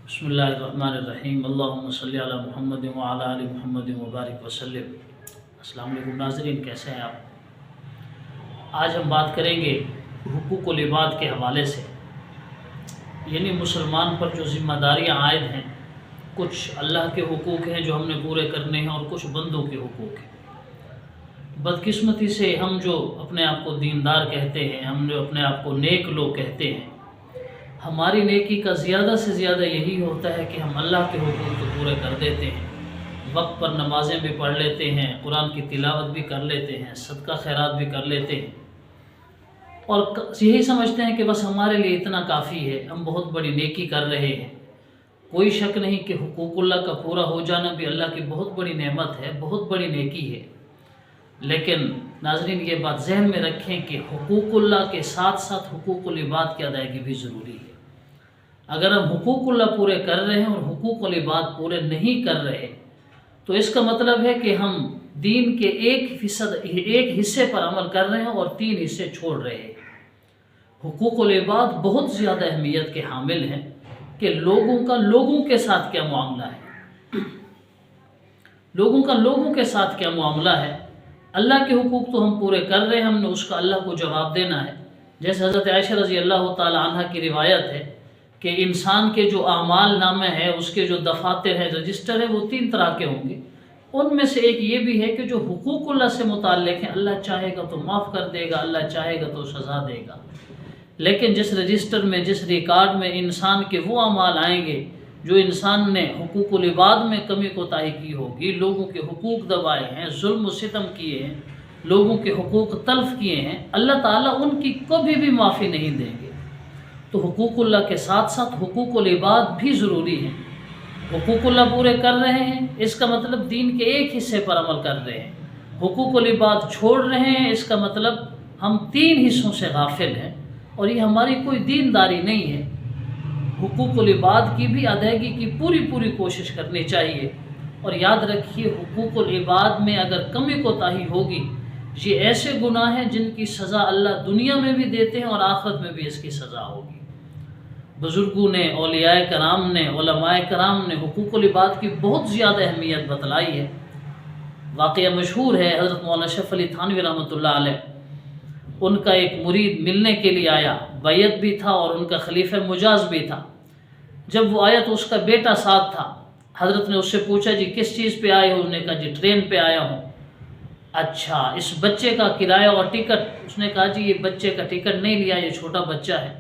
بسم اللہ الرحمن الرحیم اللہم صلی علی محمد وعلی آل محمد وبارک وسلم۔ السلام علیکم ناظرین، کیسے ہیں آپ؟ آج ہم بات کریں گے حقوق العباد کے حوالے سے، یعنی مسلمان پر جو ذمہ داریاں عائد ہیں۔ کچھ اللہ کے حقوق ہیں جو ہم نے پورے کرنے ہیں، اور کچھ بندوں کے حقوق ہیں۔ بدقسمتی سے ہم جو اپنے آپ کو دیندار کہتے ہیں، ہم جو اپنے آپ کو نیک لوگ کہتے ہیں، ہماری نیکی کا زیادہ سے زیادہ یہی ہوتا ہے کہ ہم اللہ کے حقوق کو پورے کر دیتے ہیں، وقت پر نمازیں بھی پڑھ لیتے ہیں، قرآن کی تلاوت بھی کر لیتے ہیں، صدقہ خیرات بھی کر لیتے ہیں، اور یہی سمجھتے ہیں کہ بس ہمارے لیے اتنا کافی ہے، ہم بہت بڑی نیکی کر رہے ہیں۔ کوئی شک نہیں کہ حقوق اللہ کا پورا ہو جانا بھی اللہ کی بہت بڑی نعمت ہے، بہت بڑی نیکی ہے۔ لیکن ناظرین، یہ بات ذہن میں رکھیں کہ حقوق اللہ کے ساتھ ساتھ حقوق العباد کی ادائیگی بھی ضروری ہے۔ اگر ہم حقوق اللہ پورے کر رہے ہیں اور حقوق العباد پورے نہیں کر رہے، تو اس کا مطلب ہے کہ ہم دین کے 1% حصے پر عمل کر رہے ہیں اور 3 حصے چھوڑ رہے ہیں۔ حقوق العباد بہت زیادہ اہمیت کے حامل ہیں کہ لوگوں کا لوگوں کے ساتھ کیا معاملہ ہے، لوگوں کا لوگوں کے ساتھ کیا معاملہ ہے۔ اللہ کے حقوق تو ہم پورے کر رہے ہیں، ہم نے اس کا اللہ کو جواب دینا ہے۔ جیسے حضرت عائشہ رضی اللہ تعالی عنہ کی روایت ہے کہ انسان کے جو اعمال نامے ہیں، اس کے جو دفاتر ہیں، رجسٹر ہیں، وہ 3 طرح کے ہوں گے۔ ان میں سے ایک یہ بھی ہے کہ جو حقوق اللہ سے متعلق ہیں، اللہ چاہے گا تو معاف کر دے گا، اللہ چاہے گا تو سزا دے گا۔ لیکن جس رجسٹر میں، جس ریکارڈ میں انسان کے وہ اعمال آئیں گے جو انسان نے حقوق العباد میں کمی کوتاہی کی ہوگی، لوگوں کے حقوق دبائے ہیں، ظلم و ستم کیے ہیں، لوگوں کے حقوق تلف کیے ہیں، اللہ تعالیٰ ان کی کبھی بھی معافی نہیں دیں گے۔ تو حقوق اللہ کے ساتھ ساتھ حقوق العباد بھی ضروری ہیں۔ حقوق اللہ پورے کر رہے ہیں، اس کا مطلب دین کے 1 حصے پر عمل کر رہے ہیں۔ حقوق العباد چھوڑ رہے ہیں، اس کا مطلب ہم 3 حصوں سے غافل ہیں، اور یہ ہماری کوئی دینداری نہیں ہے۔ حقوق العباد کی بھی ادائیگی کی پوری کوشش کرنی چاہیے، اور یاد رکھیے حقوق العباد میں اگر کمی کوتاہی ہوگی، یہ ایسے گناہ ہیں جن کی سزا اللہ دنیا میں بھی دیتے ہیں اور آخرت میں بھی اس کی سزا ہوگی۔ بزرگوں نے، اولیاء کرام نے، علماء کرام نے حقوق العباد کی بہت زیادہ اہمیت بتلائی ہے۔ واقعہ مشہور ہے، حضرت مولانا اشرف علی تھانوی رحمۃ اللہ علیہ، ان کا ایک مرید ملنے کے لیے آیا، بیعت بھی تھا اور ان کا خلیفہ مجاز بھی تھا۔ جب وہ آیا تو اس کا بیٹا ساتھ تھا۔ حضرت نے اس سے پوچھا، جی کس چیز پہ آئے ہو؟ انہوں نے کہا جی ٹرین پہ آیا ہوں۔ اچھا، اس بچے کا کرایہ اور ٹکٹ؟ اس نے کہا جی یہ بچے کا ٹکٹ نہیں لیا، یہ چھوٹا بچہ ہے۔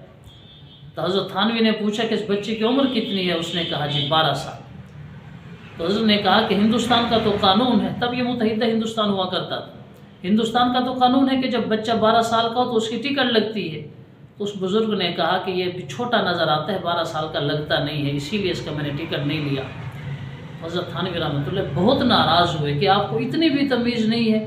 تو حضرت تھانوی نے پوچھا کہ اس بچے کی عمر کتنی ہے؟ اس نے کہا جی 12 سال۔ تو حضرت نے کہا کہ ہندوستان کا تو قانون ہے، تب یہ متحدہ ہندوستان ہوا کرتا تھا، ہندوستان کا تو قانون ہے کہ جب بچہ 12 سال کا ہو تو اس کی ٹکٹ لگتی ہے۔ تو اس بزرگ نے کہا کہ یہ چھوٹا نظر آتا ہے، 12 سال کا لگتا نہیں ہے، اسی لیے اس کا میں نے ٹکٹ نہیں لیا۔ حضرت تھانوی رحمۃ اللہ بہت ناراض ہوئے کہ آپ کو اتنی بھی تمیز نہیں ہے،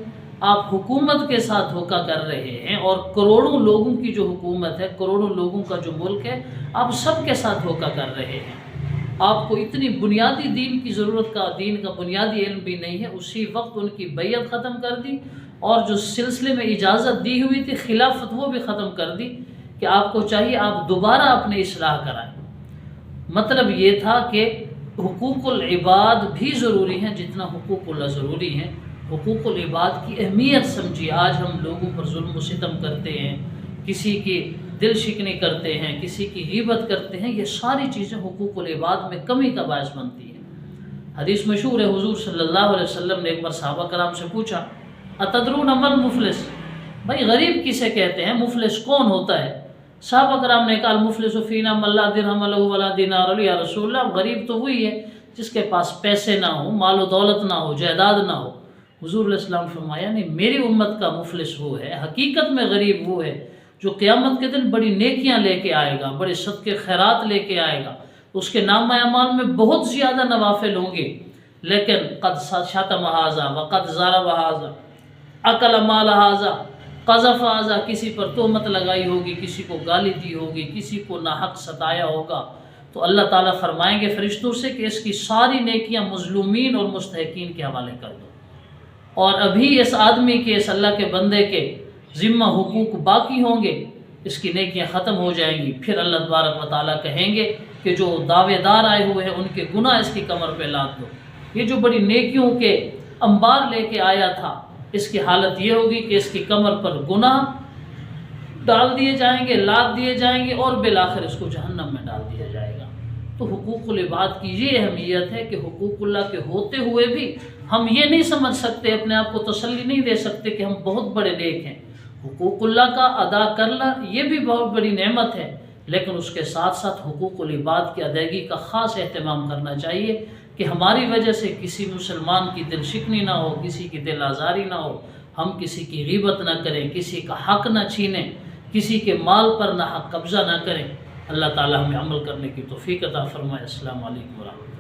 آپ حکومت کے ساتھ دھوکہ کر رہے ہیں، اور کروڑوں لوگوں کی جو حکومت ہے، کروڑوں لوگوں کا جو ملک ہے، آپ سب کے ساتھ دھوکہ کر رہے ہیں۔ آپ کو اتنی بنیادی دین کی ضرورت کا، دین کا بنیادی علم بھی نہیں ہے۔ اسی وقت ان کی بیعت ختم کر دی، اور جو سلسلے میں اجازت دی ہوئی تھی خلافت، وہ بھی ختم کر دی کہ آپ کو چاہیے آپ دوبارہ اپنی اصلاح کرائیں۔ مطلب یہ تھا کہ حقوق العباد بھی ضروری ہیں جتنا حقوق اللہ ضروری ہیں۔ حقوق العباد کی اہمیت سمجھیے۔ آج ہم لوگوں پر ظلم و ستم کرتے ہیں، کسی کی دل شکنی کرتے ہیں، کسی کی غیبت کرتے ہیں، یہ ساری چیزیں حقوق العباد میں کمی کا باعث بنتی ہیں۔ حدیث مشہور ہے، حضور صلی اللہ علیہ وسلم نے ایک بار صحابہ کرام سے پوچھا، اتدرون من مفلس؟ بھائی غریب کسے کہتے ہیں، مفلس کون ہوتا ہے؟ صحابہ کرام نے کہا المفلس فینا من لا درہم لہ ولا دینار لہ، یا رسول اللہ غریب تو وہی ہے جس کے پاس پیسے نہ ہو، مال و دولت نہ ہو، جائیداد نہ ہو۔ حضور علیہ السلام فرمایا نہیں، میری امت کا مفلس وہ ہے، حقیقت میں غریب وہ ہے جو قیامت کے دن بڑی نیکیاں لے کے آئے گا، بڑے صدقے خیرات لے کے آئے گا، اس کے نامہ اعمال میں بہت زیادہ نوافل ہوں گے، لیکن قد شتم ھذا وقد ضرب ھذا اکل مال ھذا قذف ھذا، کسی پر تہمت لگائی ہوگی، کسی کو گالی دی ہوگی، کسی کو ناحق ستایا ہوگا، تو اللہ تعالیٰ فرمائیں گے فرشتوں سے کہ اس کی ساری نیکیاں مظلومین اور مستحقین کے حوالے کر دو، اور ابھی اس آدمی کے، اس اللہ کے بندے کے ذمہ حقوق باقی ہوں گے، اس کی نیکیاں ختم ہو جائیں گی۔ پھر اللہ تبارک و تعالیٰ کہیں گے کہ جو دعوے دار آئے ہوئے ہیں ان کے گناہ اس کی کمر پہ لاد دو۔ یہ جو بڑی نیکیوں کے انبار لے کے آیا تھا، اس کی حالت یہ ہوگی کہ اس کی کمر پر گناہ ڈال دیے جائیں گے، لاد دیے جائیں گے، اور بالآخر اس کو جہنم میں ڈال دیا جائے گا۔ تو حقوق العباد کی یہ اہمیت ہے کہ حقوق اللہ کے ہوتے ہوئے بھی ہم یہ نہیں سمجھ سکتے، اپنے آپ کو تسلی نہیں دے سکتے کہ ہم بہت بڑے نیک ہیں۔ حقوق اللہ کا ادا کرنا یہ بھی بہت بڑی نعمت ہے، لیکن اس کے ساتھ ساتھ حقوق العباد کی ادائیگی کا خاص اہتمام کرنا چاہیے کہ ہماری وجہ سے کسی مسلمان کی دل شکنی نہ ہو، کسی کی دل آزاری نہ ہو، ہم کسی کی غیبت نہ کریں، کسی کا حق نہ چھینیں، کسی کے مال پر نہ حق قبضہ نہ کریں۔ اللہ تعالی ہمیں عمل کرنے کی توفیق عطا فرمائے۔ السلام علیکم ورحمۃ اللہ۔